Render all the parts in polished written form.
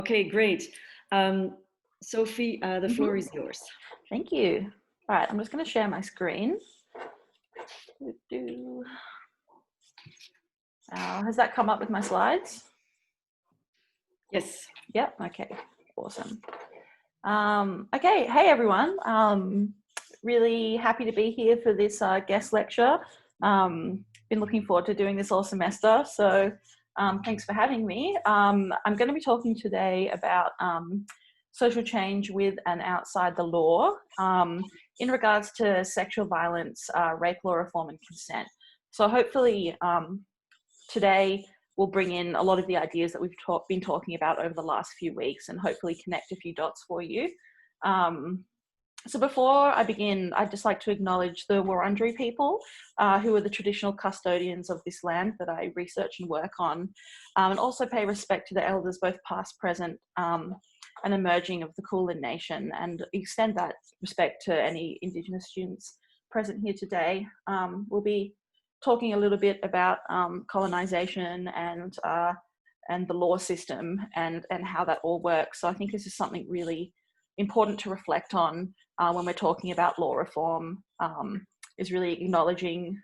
Okay, great. Sophie, the floor is yours. Thank you. All right, I'm just going to share my screen. Has that come up with my slides? Yes. Yep, okay, awesome. Okay, hey everyone. Really happy to be here for this guest lecture. Been looking forward to doing this all semester, so thanks for having me. I'm going to be talking today about social change with and outside the law in regards to sexual violence, rape law reform and consent. So hopefully today we'll bring in a lot of the ideas that we've been talking about over the last few weeks and hopefully connect a few dots for you. So before I begin, I'd just like to acknowledge the Wurundjeri people who are the traditional custodians of this land that I research and work on, and also pay respect to the elders, both past, present, and emerging of the Kulin Nation, and extend that respect to any Indigenous students present here today. We'll be talking a little bit about colonisation and the law system and how that all works. So I think this is something really important to reflect on when we're talking about law reform, is really acknowledging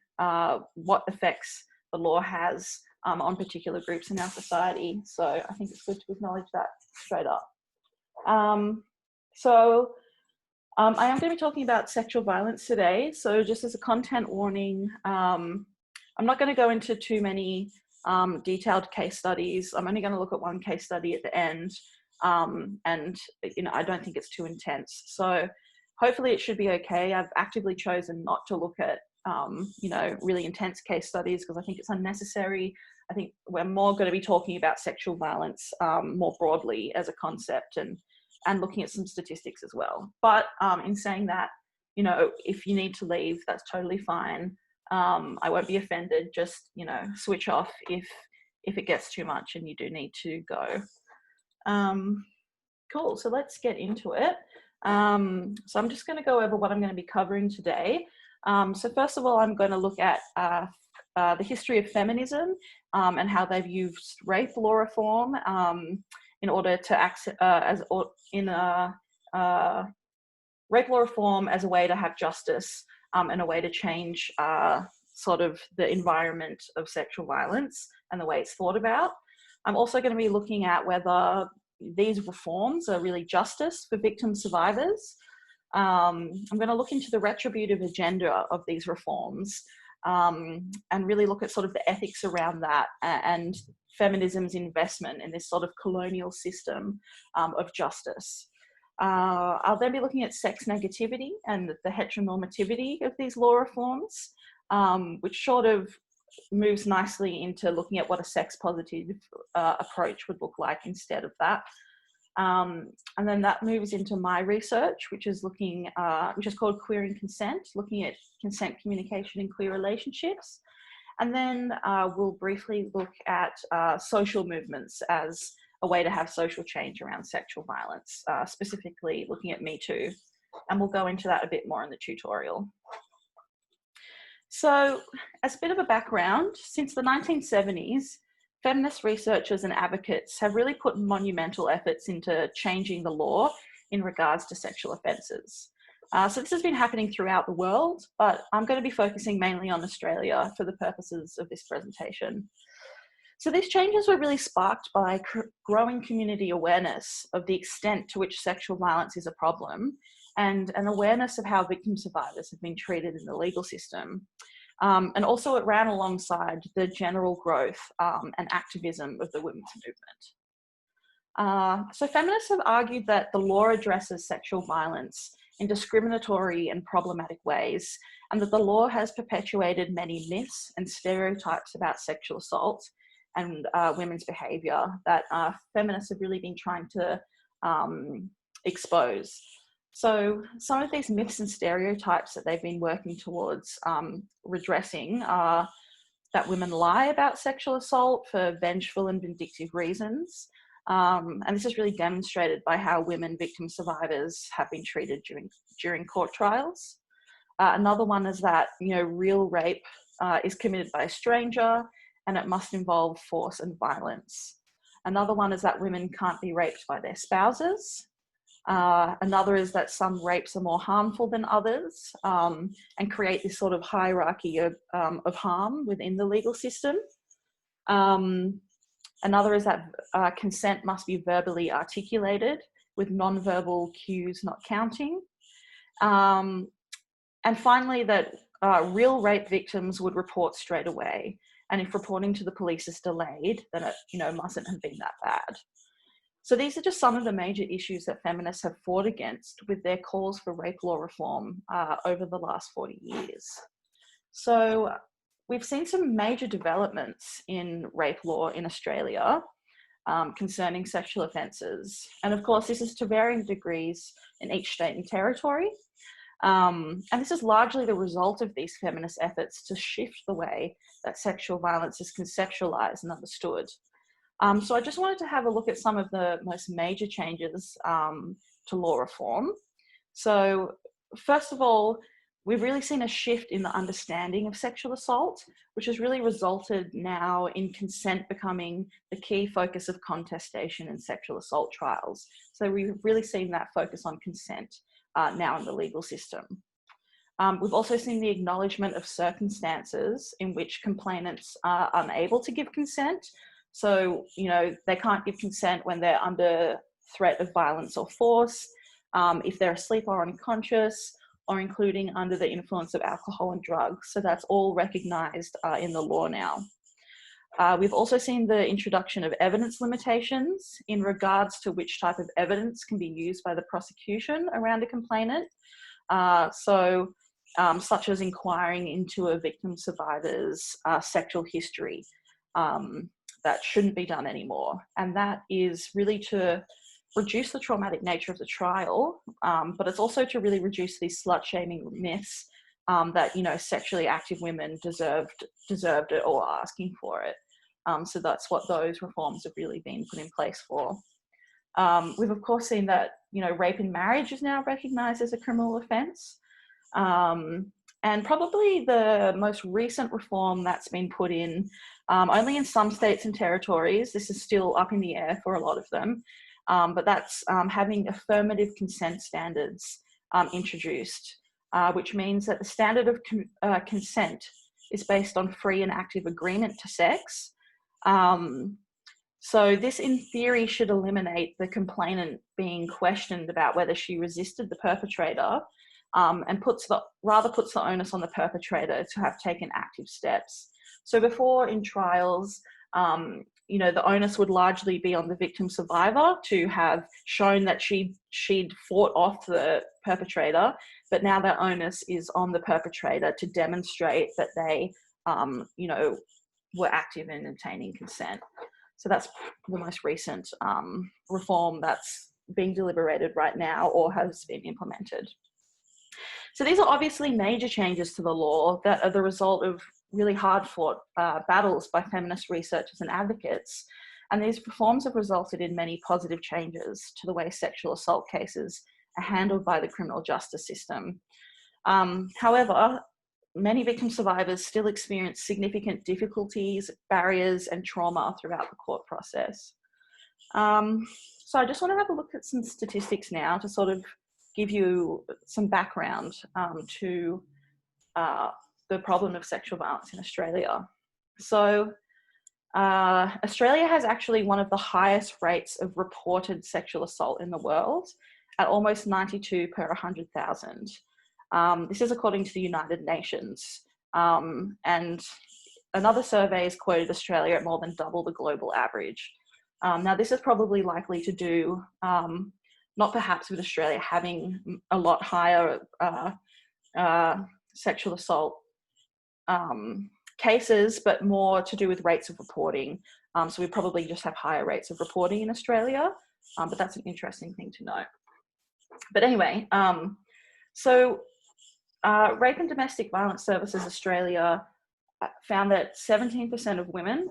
what effects the law has on particular groups in our society. So I think it's good to acknowledge that straight up. I am going to be talking about sexual violence today. So just as a content warning, I'm not going to go into too many detailed case studies. I'm only going to look at one case study at the end. And I don't think it's too intense. So hopefully it should be okay. I've actively chosen not to look at, really intense case studies because I think it's unnecessary. I think we're more going to be talking about sexual violence more broadly as a concept and looking at some statistics as well. But in saying that, if you need to leave, that's totally fine. I won't be offended. Just, switch off if it gets too much and you do need to go. Cool, so let's get into it. So I'm just going to go over what I'm going to be covering today. So first of all, I'm going to look at the history of feminism and how they've used rape law reform in order to rape law reform as a way to have justice and a way to change sort of the environment of sexual violence and the way it's thought about. I'm also going to be looking at whether these reforms are really justice for victim survivors. I'm going to look into the retributive agenda of these reforms and really look at sort of the ethics around that and feminism's investment in this sort of colonial system of justice. I'll then be looking at sex negativity and the heteronormativity of these law reforms, which sort of moves nicely into looking at what a sex positive approach would look like instead of that. And then that moves into my research, which is called Queering Consent, looking at consent communication in queer relationships. And then we'll briefly look at social movements as a way to have social change around sexual violence, specifically looking at Me Too. And we'll go into that a bit more in the tutorial. So as a bit of a background, since the 1970s, feminist researchers and advocates have really put monumental efforts into changing the law in regards to sexual offences. So this has been happening throughout the world, but I'm going to be focusing mainly on Australia for the purposes of this presentation. So these changes were really sparked by growing community awareness of the extent to which sexual violence is a problem and an awareness of how victim survivors have been treated in the legal system. And also it ran alongside the general growth and activism of the women's movement. So feminists have argued that the law addresses sexual violence in discriminatory and problematic ways, and that the law has perpetuated many myths and stereotypes about sexual assault and women's behaviour that feminists have really been trying to expose. So some of these myths and stereotypes that they've been working towards redressing are that women lie about sexual assault for vengeful and vindictive reasons. And this is really demonstrated by how women victim survivors have been treated during court trials. Another one is that, real rape is committed by a stranger and it must involve force and violence. Another one is that women can't be raped by their spouses. Another is that some rapes are more harmful than others, and create this sort of hierarchy of harm within the legal system. Another is that consent must be verbally articulated, with non-verbal cues not counting. And finally, that real rape victims would report straight away. And if reporting to the police is delayed, then it, mustn't have been that bad. So these are just some of the major issues that feminists have fought against with their calls for rape law reform over the last 40 years. So we've seen some major developments in rape law in Australia concerning sexual offences. And of course, this is to varying degrees in each state and territory. And this is largely the result of these feminist efforts to shift the way that sexual violence is conceptualised and understood. So I just wanted to have a look at some of the most major changes to law reform. So first of all, we've really seen a shift in the understanding of sexual assault, which has really resulted now in consent becoming the key focus of contestation in sexual assault trials. So we've really seen that focus on consent now in the legal system. We've also seen the acknowledgement of circumstances in which complainants are unable to give consent. So, they can't give consent when they're under threat of violence or force, if they're asleep or unconscious, or including under the influence of alcohol and drugs. So that's all recognised in the law now. We've also seen the introduction of evidence limitations in regards to which type of evidence can be used by the prosecution around a complainant. Such as inquiring into a victim survivor's sexual history. That shouldn't be done anymore. And that is really to reduce the traumatic nature of the trial, but it's also to really reduce these slut-shaming myths that, sexually active women deserved it or are asking for it. So that's what those reforms have really been put in place for. We've of course seen that, rape in marriage is now recognised as a criminal offence. And probably the most recent reform that's been put in, only in some states and territories, this is still up in the air for a lot of them, but that's having affirmative consent standards introduced, which means that the standard of consent is based on free and active agreement to sex. So this, in theory, should eliminate the complainant being questioned about whether she resisted the perpetrator, and puts the onus on the perpetrator to have taken active steps. So before in trials, the onus would largely be on the victim survivor to have shown that she'd fought off the perpetrator, but now that onus is on the perpetrator to demonstrate that they, were active in obtaining consent. So that's the most recent reform that's being deliberated right now or has been implemented. So these are obviously major changes to the law that are the result of really hard-fought battles by feminist researchers and advocates. And these reforms have resulted in many positive changes to the way sexual assault cases are handled by the criminal justice system. However, many victim survivors still experience significant difficulties, barriers, and trauma throughout the court process. So I just want to have a look at some statistics now to sort of give you some background to the problem of sexual violence in Australia. So Australia has actually one of the highest rates of reported sexual assault in the world, at almost 92 per 100,000. This is according to the United Nations. And another survey has quoted Australia at more than double the global average. Now, this is probably likely to do, not perhaps with Australia having a lot higher sexual assault cases, but more to do with rates of reporting. So we probably just have higher rates of reporting in Australia, but that's an interesting thing to know. But anyway, Rape and Domestic Violence Services Australia found that 17% of women,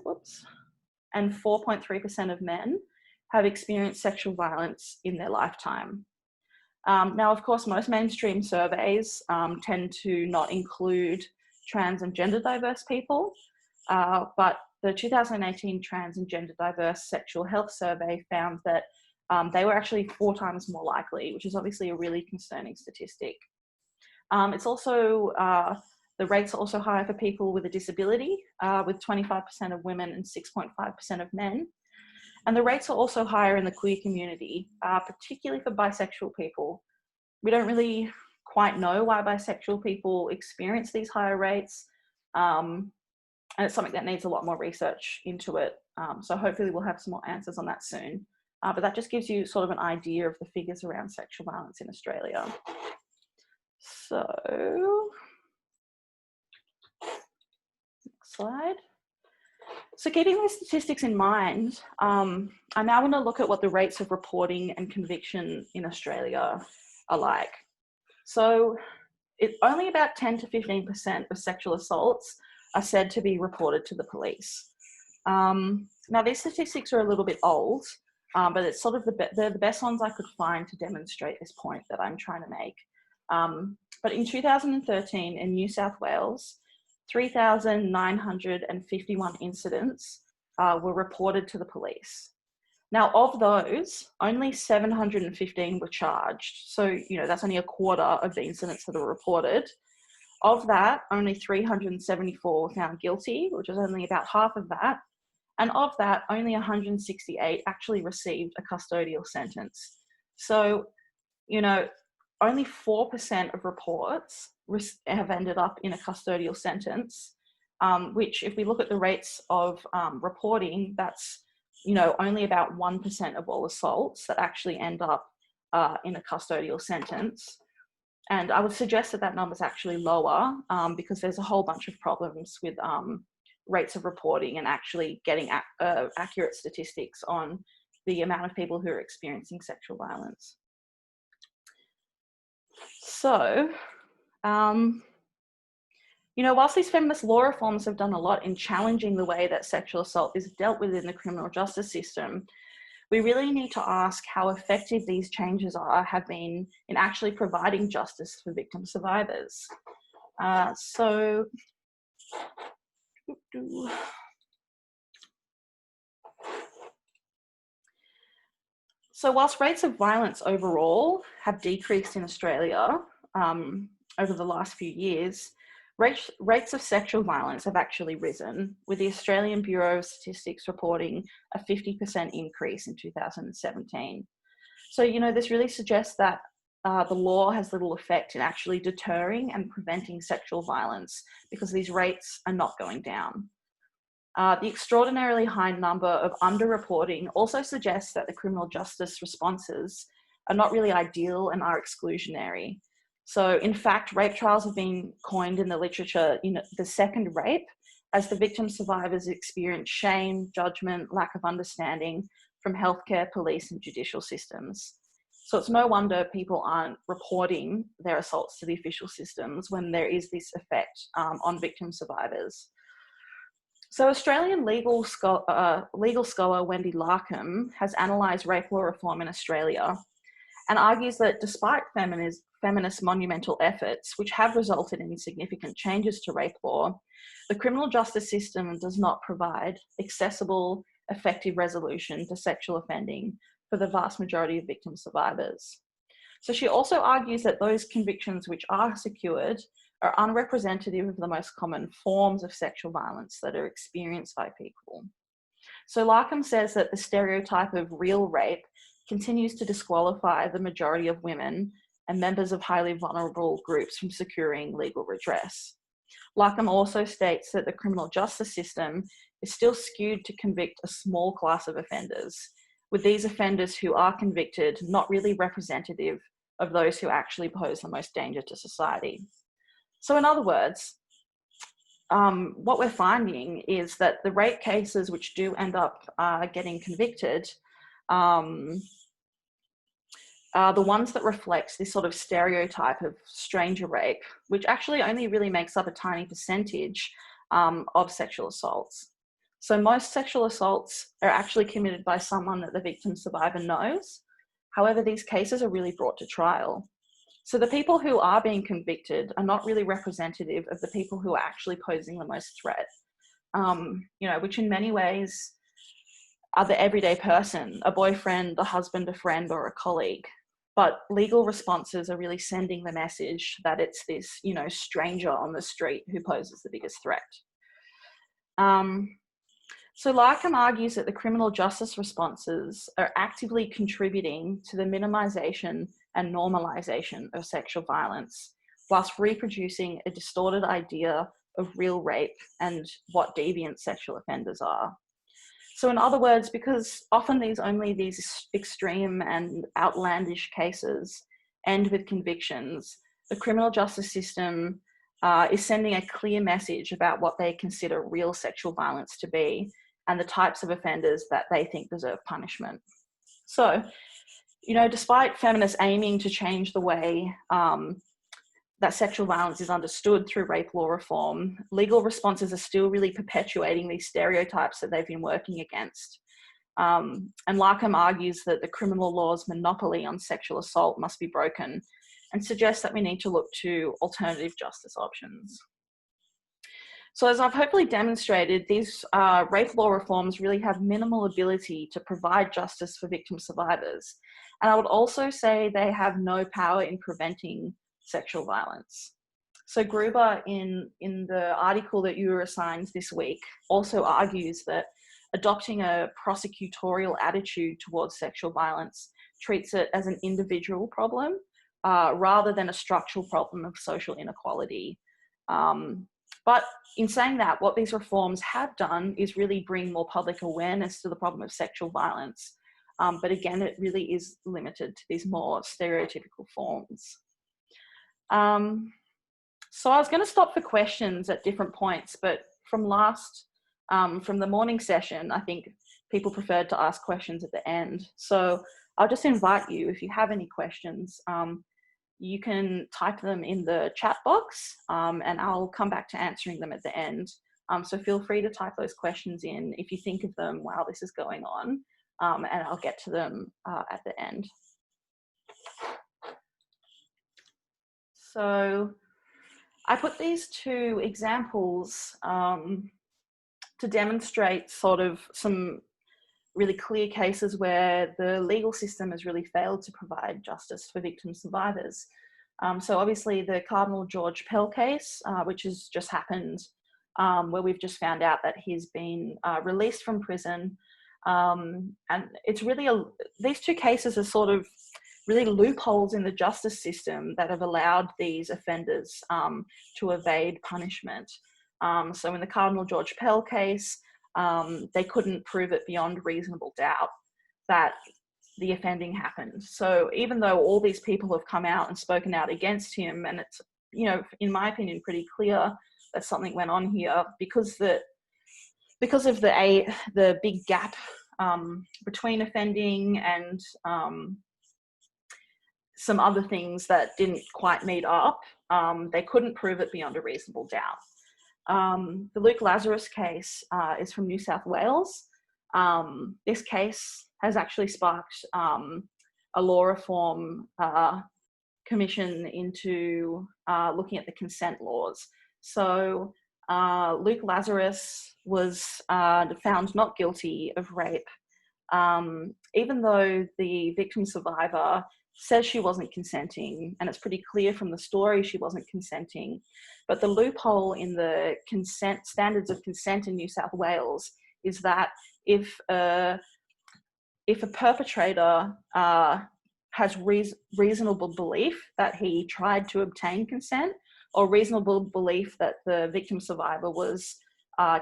and 4.3% of men have experienced sexual violence in their lifetime. Now, of course, most mainstream surveys tend to not include trans and gender diverse people, but the 2018 Trans and Gender Diverse Sexual Health Survey found that they were actually 4 times more likely, which is obviously a really concerning statistic. It's also, the rates are also higher for people with a disability, with 25% of women and 6.5% of men. And the rates are also higher in the queer community, particularly for bisexual people. We don't really quite know why bisexual people experience these higher rates. And it's something that needs a lot more research into it. So hopefully we'll have some more answers on that soon. But that just gives you sort of an idea of the figures around sexual violence in Australia. So, next slide. So keeping these statistics in mind, I now want to look at what the rates of reporting and conviction in Australia are like. So only about 10 to 15% of sexual assaults are said to be reported to the police. Now these statistics are a little bit old, but it's sort of they're the best ones I could find to demonstrate this point that I'm trying to make. But in 2013 in New South Wales, 3,951 incidents were reported to the police. Now, of those, only 715 were charged. So, that's only a quarter of the incidents that are reported. Of that, only 374 were found guilty, which is only about half of that. And of that, only 168 actually received a custodial sentence. So, only 4% of reports have ended up in a custodial sentence, which if we look at the rates of reporting, that's, only about 1% of all assaults that actually end up in a custodial sentence. And I would suggest that number is actually lower because there's a whole bunch of problems with rates of reporting and actually getting accurate statistics on the amount of people who are experiencing sexual violence. So, whilst these feminist law reforms have done a lot in challenging the way that sexual assault is dealt with in the criminal justice system, we really need to ask how effective these changes have been in actually providing justice for victim survivors. So whilst rates of violence overall have decreased in Australia over the last few years, rates of sexual violence have actually risen, with the Australian Bureau of Statistics reporting a 50% increase in 2017. So, this really suggests that the law has little effect in actually deterring and preventing sexual violence because these rates are not going down. The extraordinarily high number of underreporting also suggests that the criminal justice responses are not really ideal and are exclusionary. So in fact, rape trials have been coined in the literature, the second rape, as the victim survivors experience shame, judgment, lack of understanding from healthcare, police and judicial systems. So it's no wonder people aren't reporting their assaults to the official systems when there is this effect on victim survivors. So Australian legal scholar Wendy Larkham has analysed rape law reform in Australia and argues that despite feminist monumental efforts, which have resulted in significant changes to rape law, the criminal justice system does not provide accessible, effective resolution to sexual offending for the vast majority of victim survivors. So she also argues that those convictions which are secured are unrepresentative of the most common forms of sexual violence that are experienced by people. So Larkham says that the stereotype of real rape continues to disqualify the majority of women and members of highly vulnerable groups from securing legal redress. Larkham also states that the criminal justice system is still skewed to convict a small class of offenders, with these offenders who are convicted not really representative of those who actually pose the most danger to society. So in other words, what we're finding is that the rape cases which do end up getting convicted are the ones that reflect this sort of stereotype of stranger rape, which actually only really makes up a tiny percentage of sexual assaults. So most sexual assaults are actually committed by someone that the victim survivor knows. However, these cases are really brought to trial. So the people who are being convicted are not really representative of the people who are actually posing the most threat. you know, which in many ways are the everyday person, a boyfriend, a husband, a friend, or a colleague. But legal responses are really sending the message that it's this, you know, stranger on the street who poses the biggest threat. So Larkham argues that the criminal justice responses are actively contributing to the minimisation and normalisation of sexual violence, whilst reproducing a distorted idea of real rape and what deviant sexual offenders are. So in other words, because often only these extreme and outlandish cases end with convictions, the criminal justice system is sending a clear message about what they consider real sexual violence to be and the types of offenders that they think deserve punishment. So, you know, despite feminists aiming to change the way that sexual violence is understood through rape law reform, legal responses are still really perpetuating these stereotypes that they've been working against. And Larkham argues that the criminal law's monopoly on sexual assault must be broken and suggests that we need to look to alternative justice options. So as I've hopefully demonstrated, these rape law reforms really have minimal ability to provide justice for victim survivors. And I would also say they have no power in preventing sexual violence. So Gruber, in the article that you were assigned this week, also argues that adopting a prosecutorial attitude towards sexual violence treats it as an individual problem rather than a structural problem of social inequality. But in saying that, what these reforms have done is really bring more public awareness to the problem of sexual violence. But again, it really is limited to these more stereotypical forms. So I was going to stop for questions at different points, but from the morning session, I think people preferred to ask questions at the end. So I'll just invite you, if you have any questions, you can type them in the chat box and I'll come back to answering them at the end. So feel free to type those questions in if you think of them while this is going on, and I'll get to them at the end. So I put these two examples to demonstrate sort of some really clear cases where the legal system has really failed to provide justice for victim survivors. So obviously the Cardinal George Pell case, which has just happened, where we've just found out that he's been released from prison. And it's really, these two cases are sort of really loopholes in the justice system that have allowed these offenders to evade punishment. So in the Cardinal George Pell case, they couldn't prove it beyond reasonable doubt that the offending happened. So even though all these people have come out and spoken out against him, and it's, you know, in my opinion, pretty clear that something went on here, because of the big gap between offending and some other things that didn't quite meet up, they couldn't prove it beyond a reasonable doubt. The Luke Lazarus case is from New South Wales. This case has actually sparked a law reform commission into looking at the consent laws. So Luke Lazarus was found not guilty of rape, even though the victim survivor says she wasn't consenting, and it's pretty clear from the story she wasn't consenting. But the loophole in the consent standards of consent in New South Wales is that if a perpetrator has reasonable belief that he tried to obtain consent, or reasonable belief that the victim survivor was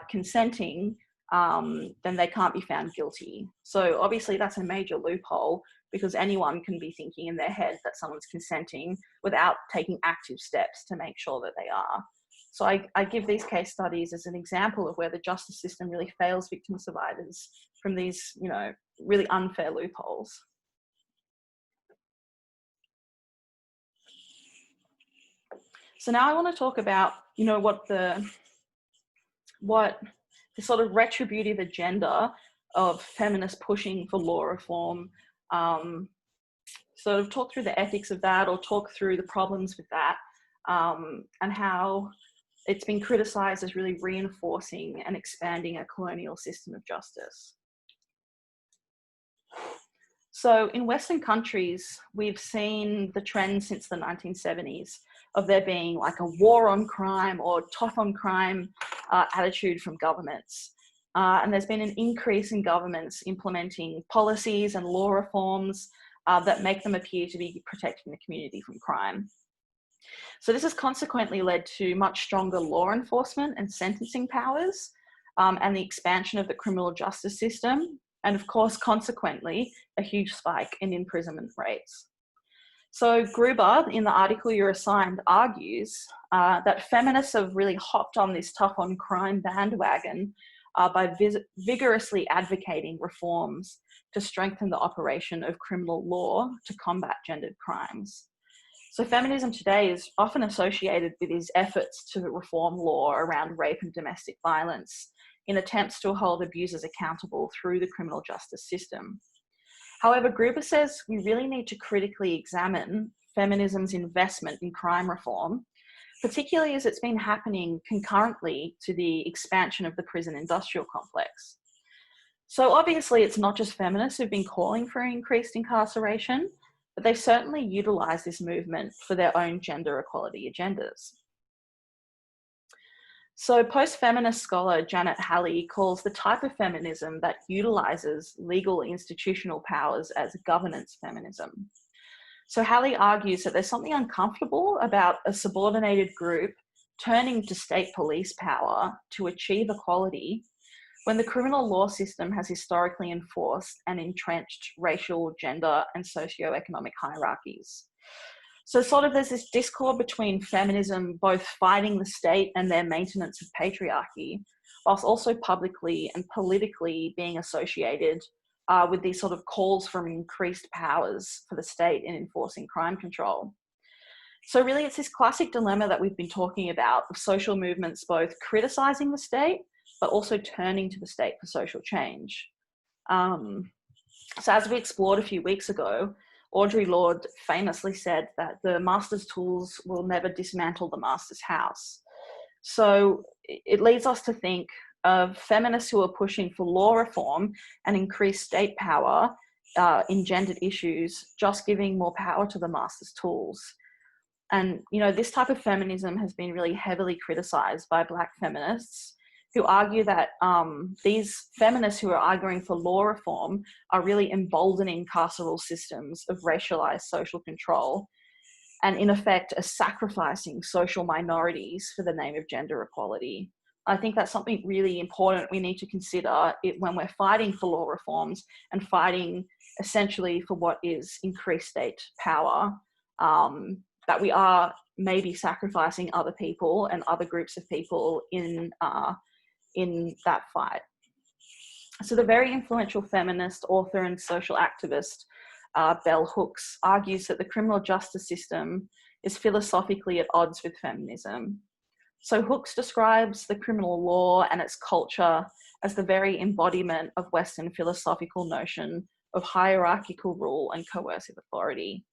consenting, then they can't be found guilty. So obviously that's a major loophole, because anyone can be thinking in their head that someone's consenting without taking active steps to make sure that they are. So I give these case studies as an example of where the justice system really fails victim survivors from these, you know, really unfair loopholes. So now I want to talk about, you know, what the sort of retributive agenda of feminists pushing for law reform, sort of talk through the ethics of that, or talk through the problems with that, and how it's been criticised as really reinforcing and expanding a colonial system of justice. So in Western countries, we've seen the trend since the 1970s of there being like a war on crime or tough on crime attitude from governments. And there's been an increase in governments implementing policies and law reforms that make them appear to be protecting the community from crime. So this has consequently led to much stronger law enforcement and sentencing powers, and the expansion of the criminal justice system, and of course, consequently, a huge spike in imprisonment rates. So Gruber, in the article you're assigned, argues that feminists have really hopped on this tough on crime bandwagon by vigorously advocating reforms to strengthen the operation of criminal law to combat gendered crimes. So feminism today is often associated with these efforts to reform law around rape and domestic violence in attempts to hold abusers accountable through the criminal justice system. However, Gruber says we really need to critically examine feminism's investment in crime reform, particularly as it's been happening concurrently to the expansion of the prison industrial complex. So obviously it's not just feminists who've been calling for increased incarceration, but they certainly utilise this movement for their own gender equality agendas. So post-feminist scholar Janet Halley calls the type of feminism that utilises legal institutional powers as governance feminism. So Halley argues that there's something uncomfortable about a subordinated group turning to state police power to achieve equality when the criminal law system has historically enforced and entrenched racial, gender, and socioeconomic hierarchies. So sort of there's this discord between feminism both fighting the state and their maintenance of patriarchy, whilst also publicly and politically being associated with these sort of calls for increased powers for the state in enforcing crime control. So really it's this classic dilemma that we've been talking about of social movements both criticising the state but also turning to the state for social change. So as we explored a few weeks ago, Audre Lorde famously said that the master's tools will never dismantle the master's house. So it leads us to think of feminists who are pushing for law reform and increased state power in gendered issues, just giving more power to the master's tools. And, you know, this type of feminism has been really heavily criticised by Black feminists who argue that these feminists who are arguing for law reform are really emboldening carceral systems of racialised social control and in effect are sacrificing social minorities for the name of gender equality. I think that's something really important we need to consider when we're fighting for law reforms and fighting essentially for what is increased state power, that we are maybe sacrificing other people and other groups of people in that fight. So the very influential feminist, author and social activist Bell Hooks argues that the criminal justice system is philosophically at odds with feminism. So Hooks describes the criminal law and its culture as the very embodiment of Western philosophical notion of hierarchical rule and coercive authority.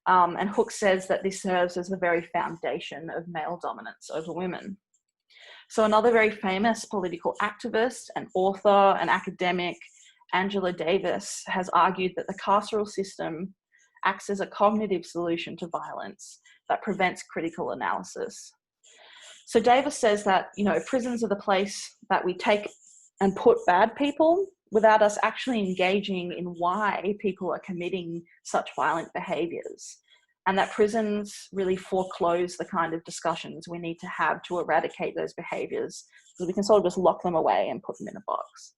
And Hooks says that this serves as the very foundation of male dominance over women. So another very famous political activist and author and academic, Angela Davis, has argued that the carceral system acts as a cognitive solution to violence that prevents critical analysis. So Davis says that, you know, prisons are the place that we take and put bad people without us actually engaging in why people are committing such violent behaviours, and that prisons really foreclose the kind of discussions we need to have to eradicate those behaviours, because we can sort of just lock them away and put them in a box.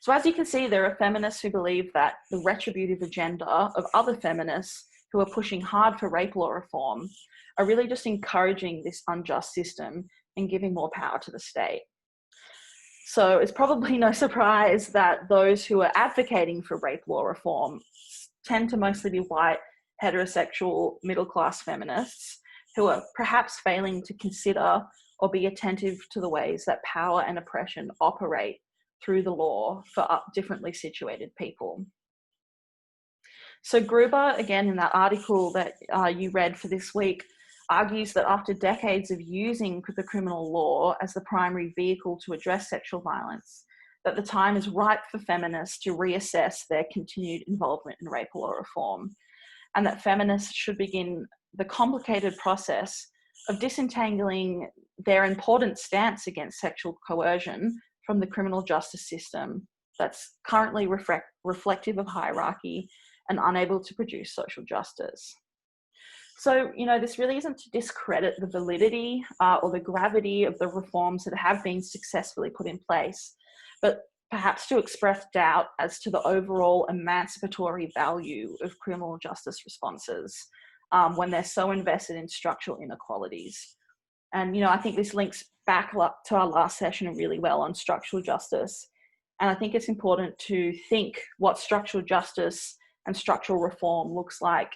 So as you can see, there are feminists who believe that the retributive agenda of other feminists who are pushing hard for rape law reform are really just encouraging this unjust system and giving more power to the state. So it's probably no surprise that those who are advocating for rape law reform tend to mostly be white, heterosexual, middle-class feminists who are perhaps failing to consider or be attentive to the ways that power and oppression operate through the law for differently situated people. So Gruber, again, in that article that you read for this week, argues that after decades of using the criminal law as the primary vehicle to address sexual violence, that the time is ripe for feminists to reassess their continued involvement in rape law reform, and that feminists should begin the complicated process of disentangling their important stance against sexual coercion from the criminal justice system that's currently reflective of hierarchy and unable to produce social justice. So, this really isn't to discredit the validity or the gravity of the reforms that have been successfully put in place, but perhaps to express doubt as to the overall emancipatory value of criminal justice responses when they're so invested in structural inequalities. And, I think this links back to our last session really well on structural justice. And I think it's important to think what structural justice and structural reform looks like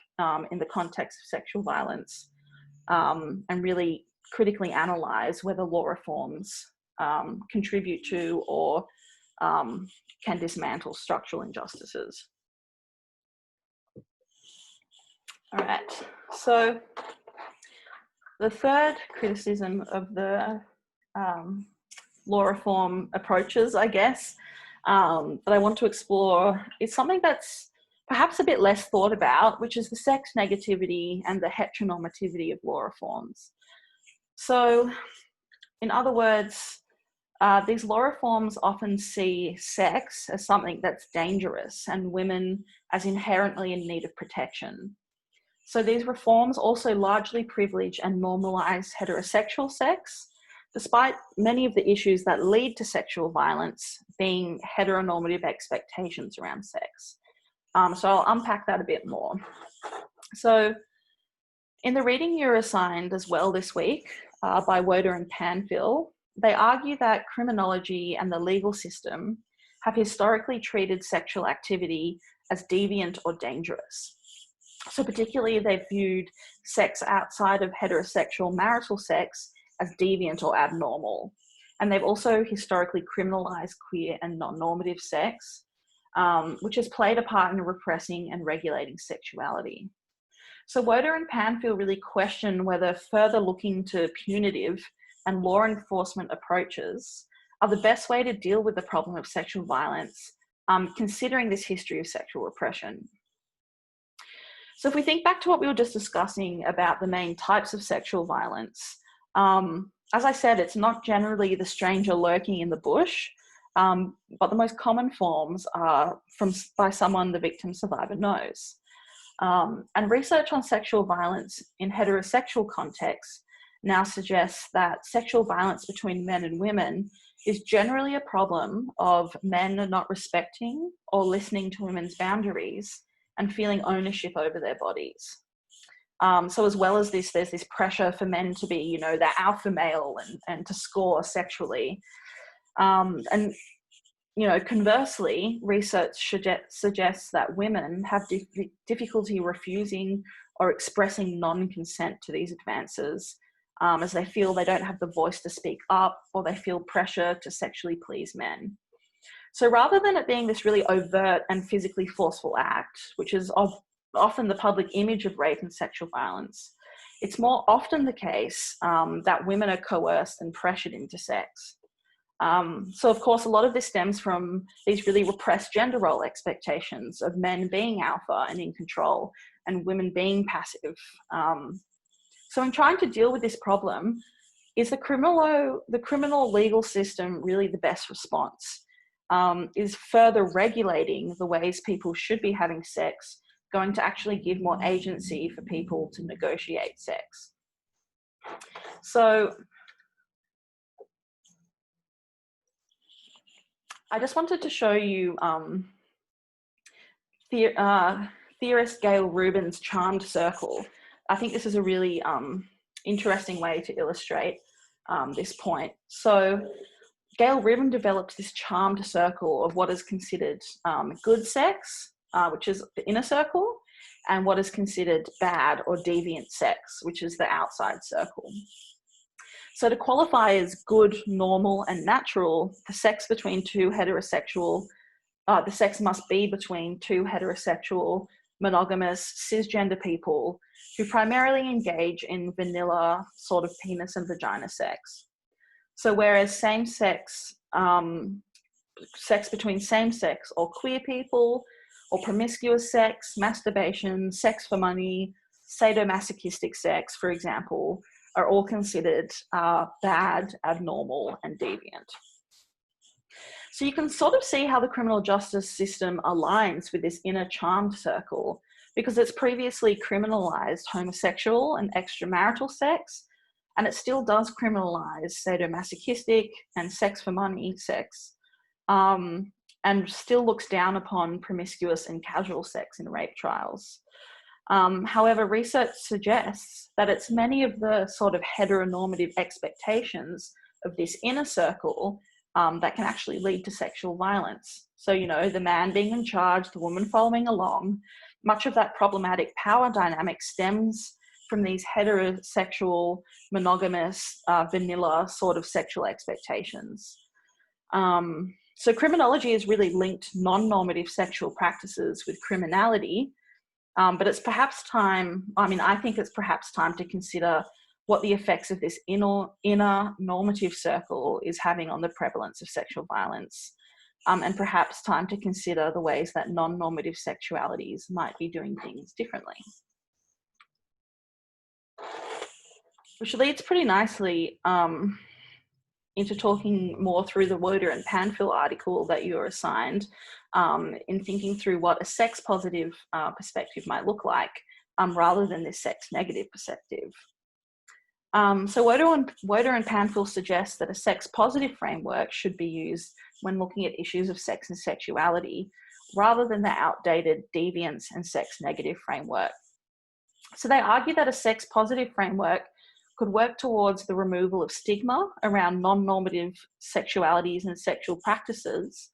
in the context of sexual violence, and really critically analyse whether law reforms contribute to or can dismantle structural injustices. All right, so the third criticism of the law reform approaches, I guess, that I want to explore is something that's perhaps a bit less thought about, which is the sex negativity and the heteronormativity of law reforms. So, in other words, these law reforms often see sex as something that's dangerous and women as inherently in need of protection. So these reforms also largely privilege and normalise heterosexual sex, despite many of the issues that lead to sexual violence being heteronormative expectations around sex. So I'll unpack that a bit more. So in the reading you're assigned as well this week by Woder and Panfil, they argue that criminology and the legal system have historically treated sexual activity as deviant or dangerous. So particularly they've viewed sex outside of heterosexual marital sex as deviant or abnormal. And they've also historically criminalised queer and non-normative sex, which has played a part in repressing and regulating sexuality. So Woder and Panfil really question whether further looking to punitive and law enforcement approaches are the best way to deal with the problem of sexual violence, considering this history of sexual repression. So if we think back to what we were just discussing about the main types of sexual violence, as I said, it's not generally the stranger lurking in the bush, but the most common forms are by someone the victim survivor knows. And research on sexual violence in heterosexual contexts now suggests that sexual violence between men and women is generally a problem of men not respecting or listening to women's boundaries and feeling ownership over their bodies. So as well as this, there's this pressure for men to be, the alpha male and to score sexually. And conversely, research suggests that women have difficulty refusing or expressing non-consent to these advances, as they feel they don't have the voice to speak up, or they feel pressure to sexually please men. So rather than it being this really overt and physically forceful act, which is often the public image of rape and sexual violence, it's more often the case that women are coerced and pressured into sex. So of course, a lot of this stems from these really repressed gender role expectations of men being alpha and in control and women being passive. So in trying to deal with this problem, is the criminal legal system really the best response? Is further regulating the ways people should be having sex going to actually give more agency for people to negotiate sex? So I just wanted to show you theorist Gail Rubin's charmed circle. I think this is a really interesting way to illustrate this point. So Gail Rubin developed this charmed circle of what is considered good sex, which is the inner circle, and what is considered bad or deviant sex, which is the outside circle. So to qualify as good, normal, and natural, the sex must be between two heterosexual monogamous, cisgender people who primarily engage in vanilla sort of penis and vagina sex. So whereas same-sex, sex between same-sex or queer people, or promiscuous sex, masturbation, sex for money, sadomasochistic sex, for example, are all considered bad, abnormal, and deviant. So you can sort of see how the criminal justice system aligns with this inner charmed circle, because it's previously criminalized homosexual and extramarital sex, and it still does criminalize sadomasochistic and sex for money sex, and still looks down upon promiscuous and casual sex in rape trials. However, research suggests that it's many of the sort of heteronormative expectations of this inner circle that can actually lead to sexual violence. So, you know, the man being in charge, the woman following along, much of that problematic power dynamic stems from these heterosexual, monogamous, vanilla sort of sexual expectations. So criminology has really linked non-normative sexual practices with criminality, but it's perhaps time, I think it's perhaps time to consider what the effects of this inner normative circle is having on the prevalence of sexual violence, and perhaps time to consider the ways that non-normative sexualities might be doing things differently. Which leads pretty nicely into talking more through the Woder and Panfil article that you were assigned, in thinking through what a sex positive perspective might look like, rather than this sex negative perspective. So Woder and Panfil suggest that a sex positive framework should be used when looking at issues of sex and sexuality, rather than the outdated deviance and sex negative framework. So they argue that a sex positive framework could work towards the removal of stigma around non-normative sexualities and sexual practices.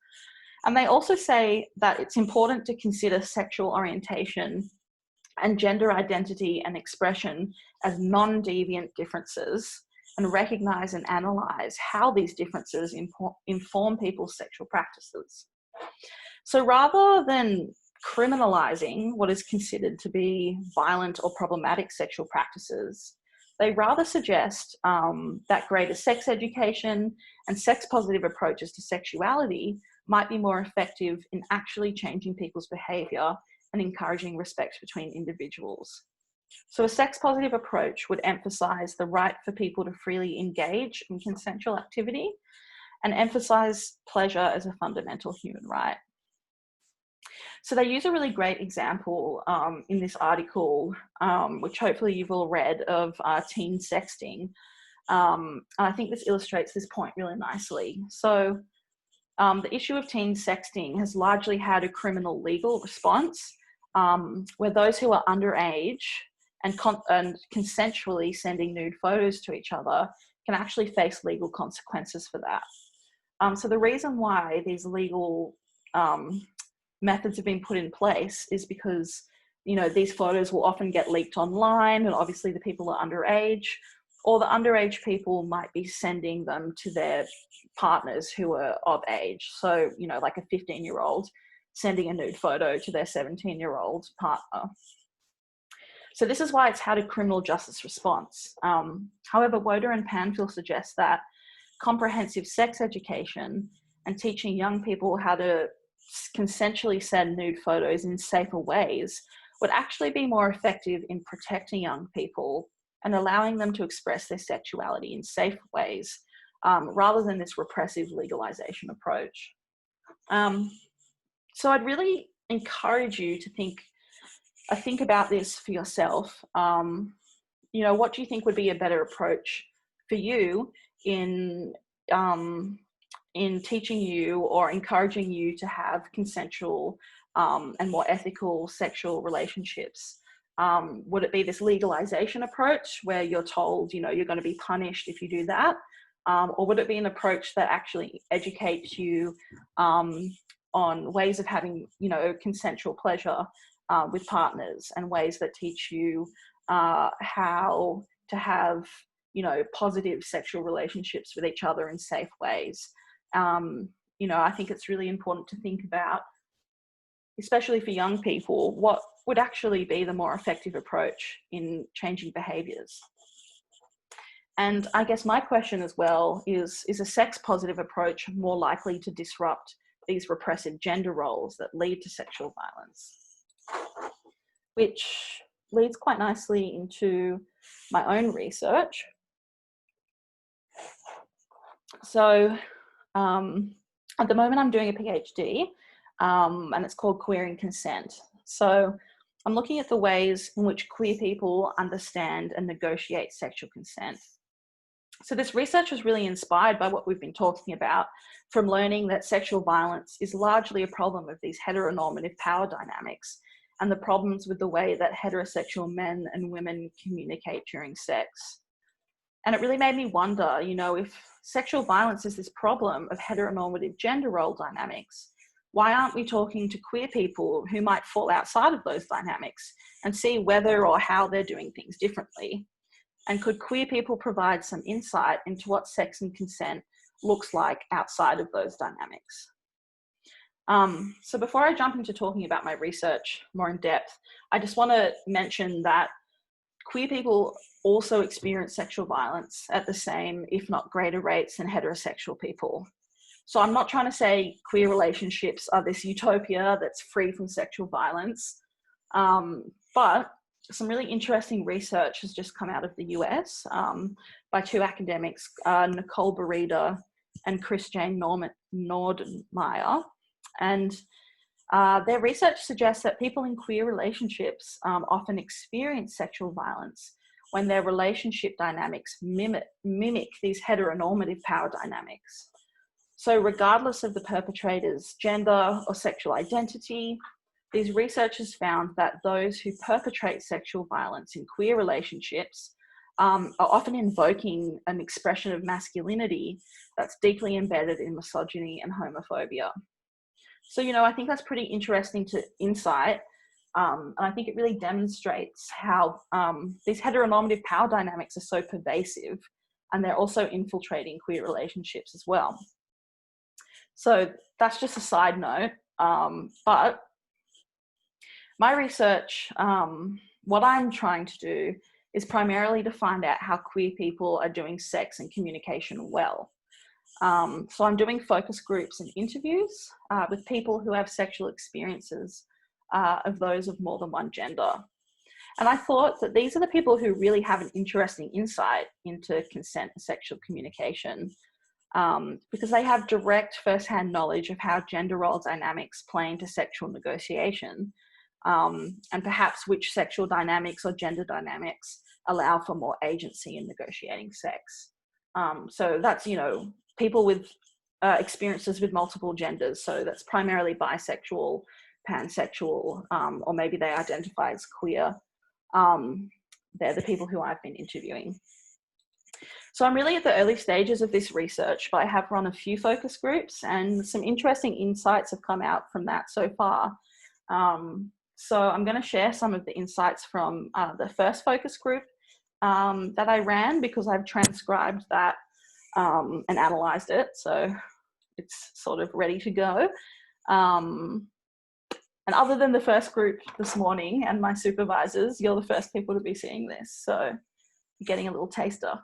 And they also say that it's important to consider sexual orientation and gender identity and expression as non-deviant differences, and recognize and analyze how these differences inform people's sexual practices. So rather than criminalizing what is considered to be violent or problematic sexual practices, they rather suggest that greater sex education and sex positive approaches to sexuality might be more effective in actually changing people's behaviour and encouraging respect between individuals. So a sex positive approach would emphasise the right for people to freely engage in consensual activity and emphasise pleasure as a fundamental human right. So they use a really great example in this article, which hopefully you've all read, of teen sexting. And I think this illustrates this point really nicely. So the issue of teen sexting has largely had a criminal legal response, where those who are underage and consensually sending nude photos to each other can actually face legal consequences for that. So the reason why these legal methods have been put in place is because, you know, these photos will often get leaked online, and obviously the people are underage, or the underage people might be sending them to their partners who are of age. So, you know, like a 15-year-old sending a nude photo to their 17-year-old partner. So this is why it's had a criminal justice response. However, Woder and Panfil suggest that comprehensive sex education and teaching young people how to consensually send nude photos in safer ways would actually be more effective in protecting young people and allowing them to express their sexuality in safe ways, rather than this repressive legalization approach. So I'd really encourage you to think about this for yourself. You know, what do you think would be a better approach for you in teaching you or encouraging you to have consensual and more ethical sexual relationships? Would it be this legalization approach where you're told, you know, you're going to be punished if you do that? Or would it be an approach that actually educates you on ways of having, you know, consensual pleasure with partners, and ways that teach you how to have, you know, positive sexual relationships with each other in safe ways? You know, I think it's really important to think about especially for young people, what would actually be the more effective approach in changing behaviours? And I guess my question as well is a sex-positive approach more likely to disrupt these repressive gender roles that lead to sexual violence? Which leads quite nicely into my own research. So at the moment I'm doing a PhD and it's called Queering Consent. So I'm looking at the ways in which queer people understand and negotiate sexual consent. So this research was really inspired by what we've been talking about, from learning that sexual violence is largely a problem of these heteronormative power dynamics and the problems with the way that heterosexual men and women communicate during sex. And it really made me wonder, you know, if sexual violence is this problem of heteronormative gender role dynamics, why aren't we talking to queer people who might fall outside of those dynamics and see whether or how they're doing things differently? And could queer people provide some insight into what sex and consent looks like outside of those dynamics? So before I jump into talking about my research more in depth, I just want to mention that queer people also experience sexual violence at the same, if not greater rates than heterosexual people. So I'm not trying to say queer relationships are this utopia that's free from sexual violence, but some really interesting research has just come out of the US by two academics, Nicole Barida and Chris-Jane Nordmeyer. And their research suggests that people in queer relationships often experience sexual violence when their relationship dynamics mimic these heteronormative power dynamics. So regardless of the perpetrator's gender or sexual identity, these researchers found that those who perpetrate sexual violence in queer relationships are often invoking an expression of masculinity that's deeply embedded in misogyny and homophobia. So, you know, I think that's pretty interesting to insight. And I think it really demonstrates how these heteronormative power dynamics are so pervasive, and they're also infiltrating queer relationships as well. So that's just a side note, but my research, what I'm trying to do is primarily to find out how queer people are doing sex and communication well. So I'm doing focus groups and interviews with people who have sexual experiences of those of more than one gender. And I thought that these are the people who really have an interesting insight into consent and sexual communication, because they have direct first-hand knowledge of how gender role dynamics play into sexual negotiation, and perhaps which sexual dynamics or gender dynamics allow for more agency in negotiating sex. So that's, you know, people with experiences with multiple genders. So that's primarily bisexual, pansexual, or maybe they identify as queer. They're the people who I've been interviewing. So I'm really at the early stages of this research, but I have run a few focus groups and some interesting insights have come out from that so far. So I'm going to share some of the insights from the first focus group that I ran, because I've transcribed that and analysed it. So it's sort of ready to go. And other than the first group this morning and my supervisors, you're the first people to be seeing this. So you're getting a little taster.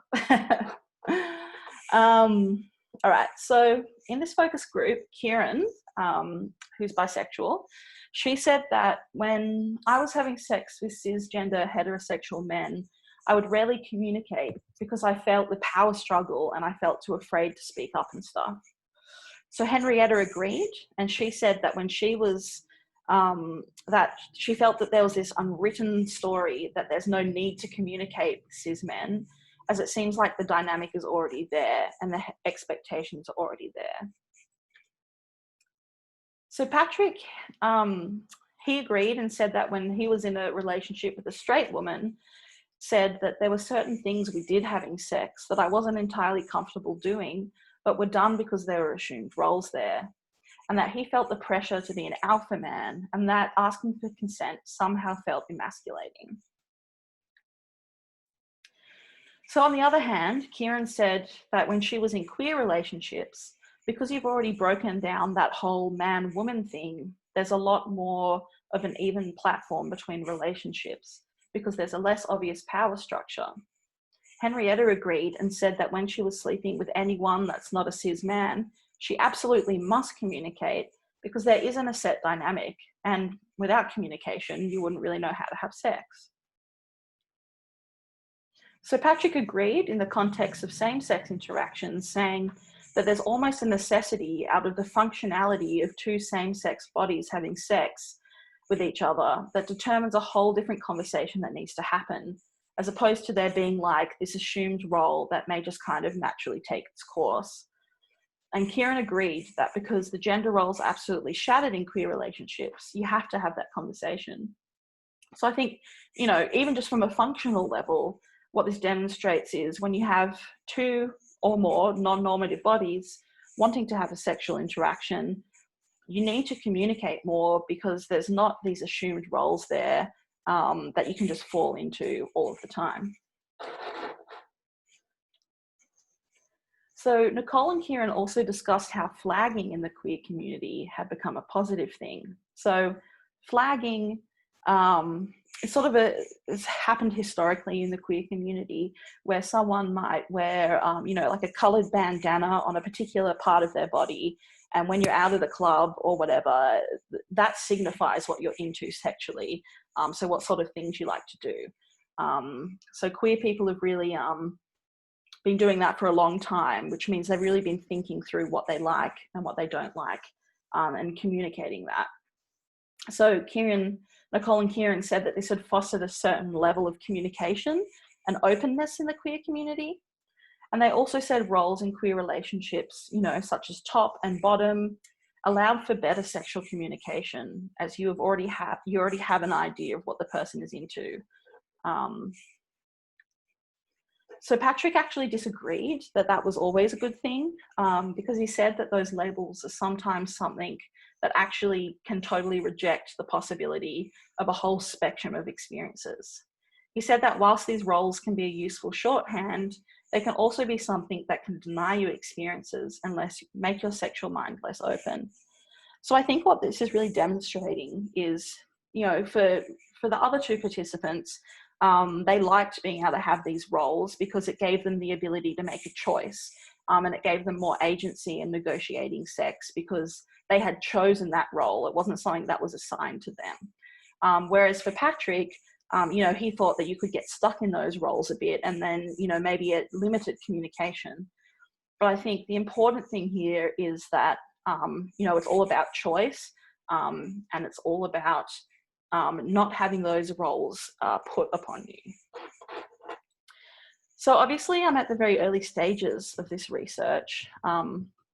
All right, so in this focus group, Kieran, who's bisexual, she said that when I was having sex with cisgender heterosexual men, I would rarely communicate because I felt the power struggle and I felt too afraid to speak up and stuff. So Henrietta agreed, and she said that when she was, that she felt that there was this unwritten story that there's no need to communicate with cis men, as it seems like the dynamic is already there and the expectations are already there. So Patrick, he agreed and said that when he was in a relationship with a straight woman, said that there were certain things we did having sex that I wasn't entirely comfortable doing, but were done because there were assumed roles there. And that he felt the pressure to be an alpha man, and that asking for consent somehow felt emasculating. So on the other hand, Kieran said that when she was in queer relationships, because you've already broken down that whole man-woman thing, there's a lot more of an even platform between relationships because there's a less obvious power structure. Henrietta agreed and said that when she was sleeping with anyone that's not a cis man, she absolutely must communicate because there isn't a set dynamic, and without communication, you wouldn't really know how to have sex. So Patrick agreed in the context of same-sex interactions, saying that there's almost a necessity out of the functionality of two same-sex bodies having sex with each other that determines a whole different conversation that needs to happen, as opposed to there being like this assumed role that may just kind of naturally take its course. And Kieran agreed that because the gender roles are absolutely shattered in queer relationships, you have to have that conversation. So I think, you know, even just from a functional level, what this demonstrates is when you have two or more non-normative bodies wanting to have a sexual interaction, you need to communicate more because there's not these assumed roles there that you can just fall into all of the time. So Nicole and Kieran also discussed how flagging in the queer community had become a positive thing. So flagging it's happened historically in the queer community where someone might wear, like a coloured bandana on a particular part of their body. And when you're out of the club or whatever, that signifies what you're into sexually. So what sort of things you like to do. So queer people have really been doing that for a long time, which means they've really been thinking through what they like and what they don't like and communicating that. So Nicole and Kieran said that this had fostered a certain level of communication and openness in the queer community. And they also said roles in queer relationships, such as top and bottom, allowed for better sexual communication, as you already have an idea of what the person is into. So Patrick actually disagreed that was always a good thing because he said that those labels are sometimes something that actually can totally reject the possibility of a whole spectrum of experiences. He said that whilst these roles can be a useful shorthand, they can also be something that can deny you experiences and make your sexual mind less open. So I think what this is really demonstrating is, for the other two participants, they liked being able to have these roles because it gave them the ability to make a choice, and it gave them more agency in negotiating sex because they had chosen that role. It wasn't something that was assigned to them. Whereas for Patrick, he thought that you could get stuck in those roles a bit and then, maybe it limited communication. But I think the important thing here is that, it's all about choice, and it's all about not having those roles put upon you. So obviously I'm at the very early stages of this research,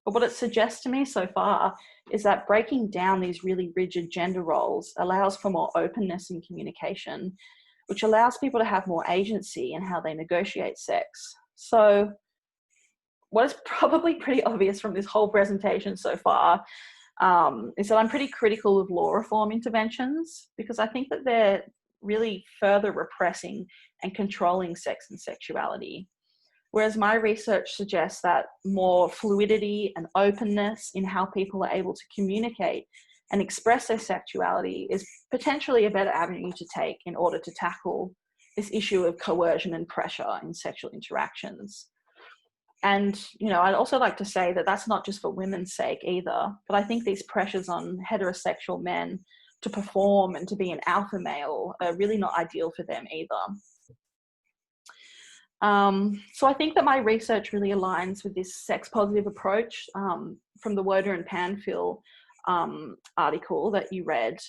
but what it suggests to me so far is that breaking down these really rigid gender roles allows for more openness in communication, which allows people to have more agency in how they negotiate sex. So what is probably pretty obvious from this whole presentation so far is that I'm pretty critical of law reform interventions because I think that they're really further repressing and controlling sex and sexuality. Whereas my research suggests that more fluidity and openness in how people are able to communicate and express their sexuality is potentially a better avenue to take in order to tackle this issue of coercion and pressure in sexual interactions. And, I'd also like to say that that's not just for women's sake either, but I think these pressures on heterosexual men to perform and to be an alpha male are really not ideal for them either. So I think that my research really aligns with this sex positive approach from the Woder and Panfil article that you read,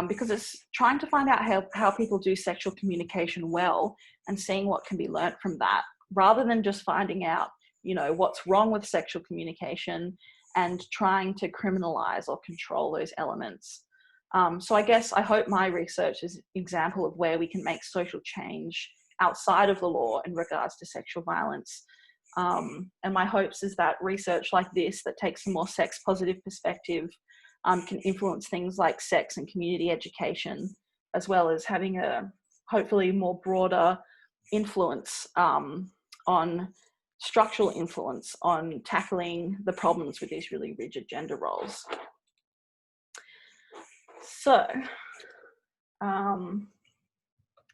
because it's trying to find out how people do sexual communication well and seeing what can be learnt from that, rather than just finding out, what's wrong with sexual communication and trying to criminalize or control those elements. So I hope my research is an example of where we can make social change outside of the law in regards to sexual violence. And my hopes is that research like this that takes a more sex positive perspective can influence things like sex and community education, as well as having a hopefully more broader influence structural influence on tackling the problems with these really rigid gender roles. So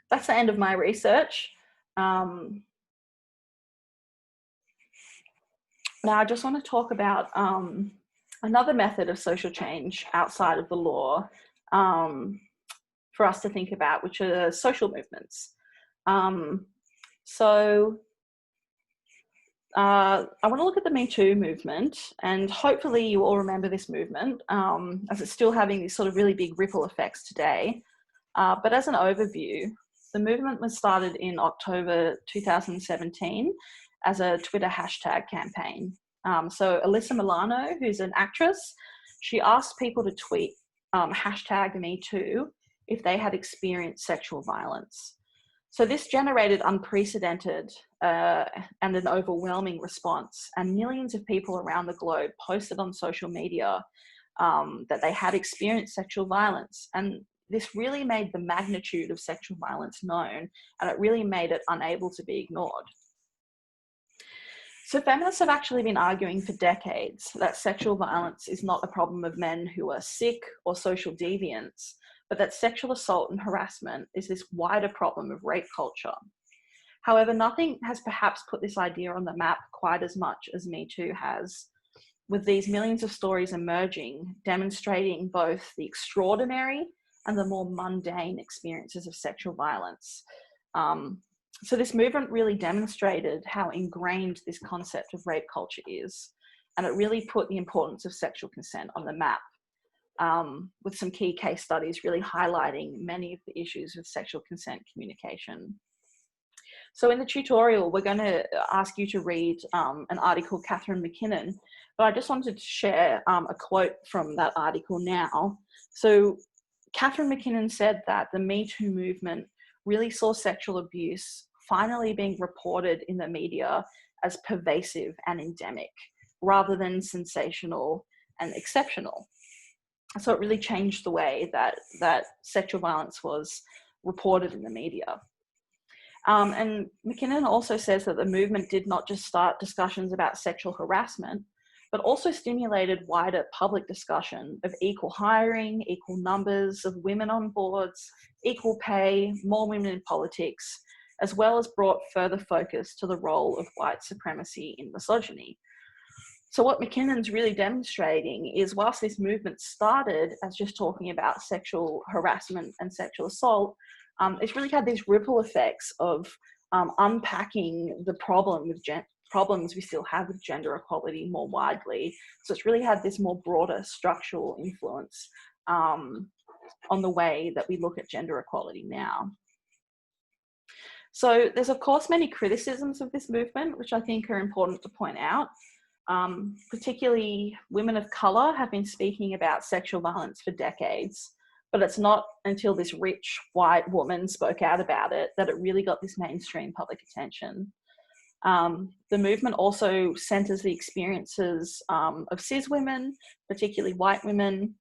that's the end of my research. Now I just want to talk about another method of social change outside of the law for us to think about, which are social movements. I want to look at the Me Too movement, and hopefully you all remember this movement as it's still having these sort of really big ripple effects today. But as an overview, the movement was started in October 2017 as a Twitter hashtag campaign. So Alyssa Milano, who's an actress, she asked people to tweet hashtag Me Too if they had experienced sexual violence. So this generated unprecedented and an overwhelming response, and millions of people around the globe posted on social media that they had experienced sexual violence. And this really made the magnitude of sexual violence known, and it really made it unable to be ignored. So feminists have actually been arguing for decades that sexual violence is not a problem of men who are sick or social deviants, but that sexual assault and harassment is this wider problem of rape culture. However, nothing has perhaps put this idea on the map quite as much as Me Too has, with these millions of stories emerging, demonstrating both the extraordinary and the more mundane experiences of sexual violence. So this movement really demonstrated how ingrained this concept of rape culture is, and it really put the importance of sexual consent on the map, with some key case studies really highlighting many of the issues with sexual consent communication. So in the tutorial, we're going to ask you to read an article, Catherine McKinnon, but I just wanted to share a quote from that article now. So Catherine McKinnon said that the Me Too movement really saw sexual abuse finally being reported in the media as pervasive and endemic, rather than sensational and exceptional. So it really changed the way that sexual violence was reported in the media. And McKinnon also says that the movement did not just start discussions about sexual harassment, but also stimulated wider public discussion of equal hiring, equal numbers of women on boards, equal pay, more women in politics, as well as brought further focus to the role of white supremacy in misogyny. So what McKinnon's really demonstrating is, whilst this movement started as just talking about sexual harassment and sexual assault, it's really had these ripple effects of unpacking the problem with problems we still have with gender equality more widely. So it's really had this more broader structural influence on the way that we look at gender equality now. So there's of course many criticisms of this movement, which I think are important to point out. Particularly women of colour have been speaking about sexual violence for decades, but it's not until this rich white woman spoke out about it that it really got this mainstream public attention. The movement also centres the experiences of cis women, particularly white women,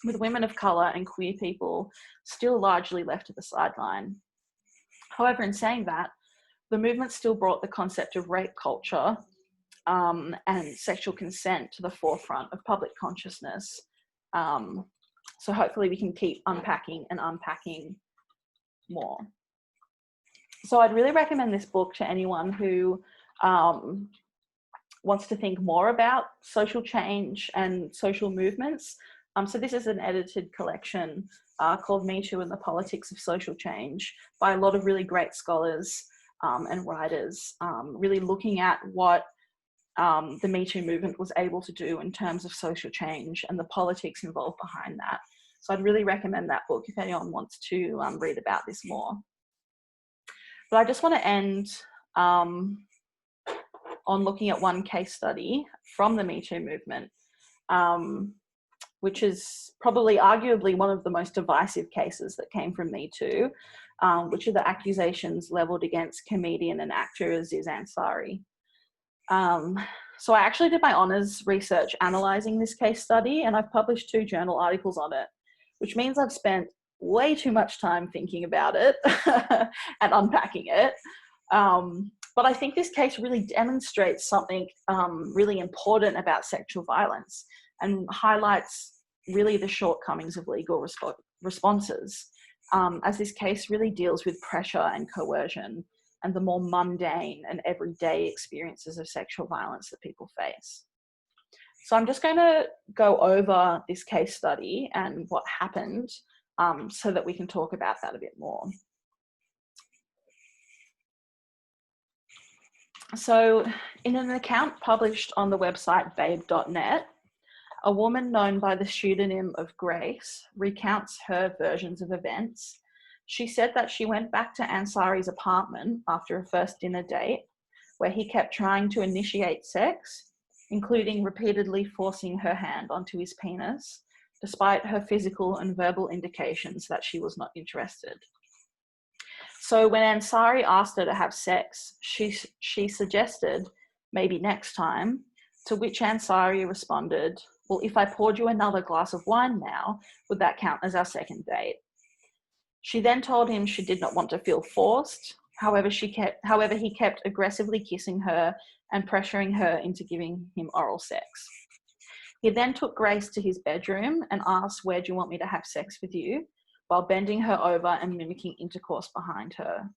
with women of colour and queer people still largely left to the sideline. However, in saying that, the movement still brought the concept of rape culture and sexual consent to the forefront of public consciousness. So hopefully we can keep unpacking and unpacking more. So I'd really recommend this book to anyone who wants to think more about social change and social movements. So this is an edited collection called Me Too and the Politics of Social Change by a lot of really great scholars and writers, really looking at what the Me Too movement was able to do in terms of social change and the politics involved behind that. So I'd really recommend that book if anyone wants to read about this more. But I just want to end on looking at one case study from the Me Too movement, which is probably arguably one of the most divisive cases that came from Me Too, which are the accusations leveled against comedian and actor Aziz Ansari. So I actually did my honours research analysing this case study, and I've published 2 journal articles on it, which means I've spent way too much time thinking about it and unpacking it. But I think this case really demonstrates something really important about sexual violence and highlights really the shortcomings of legal responses, as this case really deals with pressure and coercion and the more mundane and everyday experiences of sexual violence that people face. So I'm just going to go over this case study and what happened so that we can talk about that a bit more. So in an account published on the website babe.net, a woman known by the pseudonym of Grace recounts her versions of events. She said that she went back to Ansari's apartment after a first dinner date, where he kept trying to initiate sex, including repeatedly forcing her hand onto his penis, despite her physical and verbal indications that she was not interested. So when Ansari asked her to have sex, she suggested, maybe next time, to which Ansari responded, well, if I poured you another glass of wine now, would that count as our second date? She then told him she did not want to feel forced. However, he kept aggressively kissing her and pressuring her into giving him oral sex. He then took Grace to his bedroom and asked, where do you want me to have sex with you? While bending her over and mimicking intercourse behind her.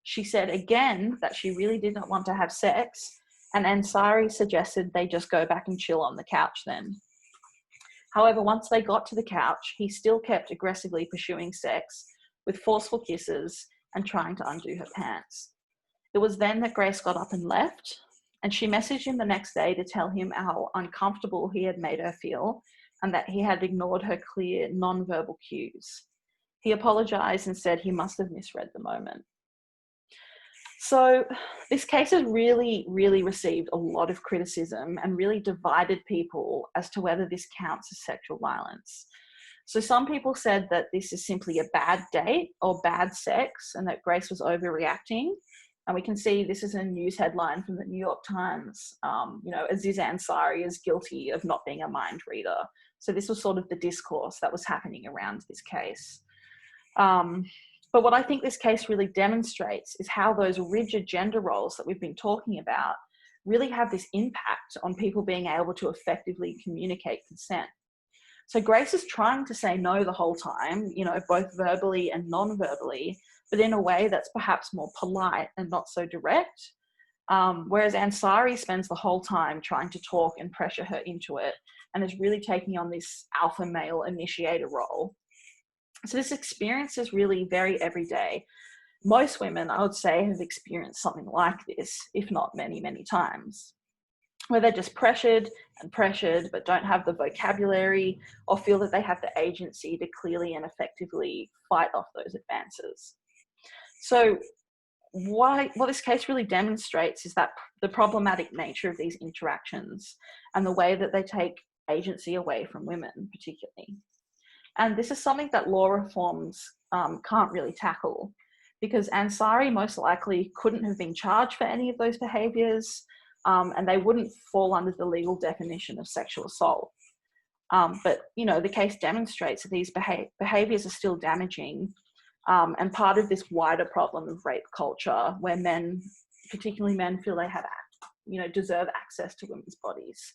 She said again that she really did not want to have sex, and Ansari suggested they just go back and chill on the couch then. However, once they got to the couch, he still kept aggressively pursuing sex with forceful kisses and trying to undo her pants. It was then that Grace got up and left, and she messaged him the next day to tell him how uncomfortable he had made her feel and that he had ignored her clear non-verbal cues. He apologized and said he must have misread the moment. So this case has really, really received a lot of criticism and really divided people as to whether this counts as sexual violence. So some people said that this is simply a bad date or bad sex and that Grace was overreacting. And we can see this is a news headline from the New York Times. Aziz Ansari is guilty of not being a mind reader. So this was sort of the discourse that was happening around this case. But what I think this case really demonstrates is how those rigid gender roles that we've been talking about really have this impact on people being able to effectively communicate consent. So Grace is trying to say no the whole time, both verbally and non-verbally, but in a way that's perhaps more polite and not so direct. Whereas Ansari spends the whole time trying to talk and pressure her into it and is really taking on this alpha male initiator role. So this experience is really very everyday. Most women, I would say, have experienced something like this, if not many, many times, where they're just pressured, but don't have the vocabulary or feel that they have the agency to clearly and effectively fight off those advances. So what this case really demonstrates is that the problematic nature of these interactions and the way that they take agency away from women, particularly. And this is something that law reforms can't really tackle, because Ansari most likely couldn't have been charged for any of those behaviours, and they wouldn't fall under the legal definition of sexual assault. But the case demonstrates that these behaviours are still damaging, and part of this wider problem of rape culture, where men, particularly men, feel they have, deserve access to women's bodies.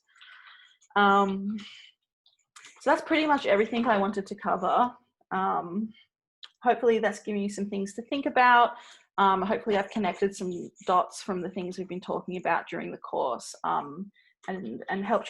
So that's pretty much everything I wanted to cover. Hopefully that's giving you some things to think about. Hopefully I've connected some dots from the things we've been talking about during the course and helped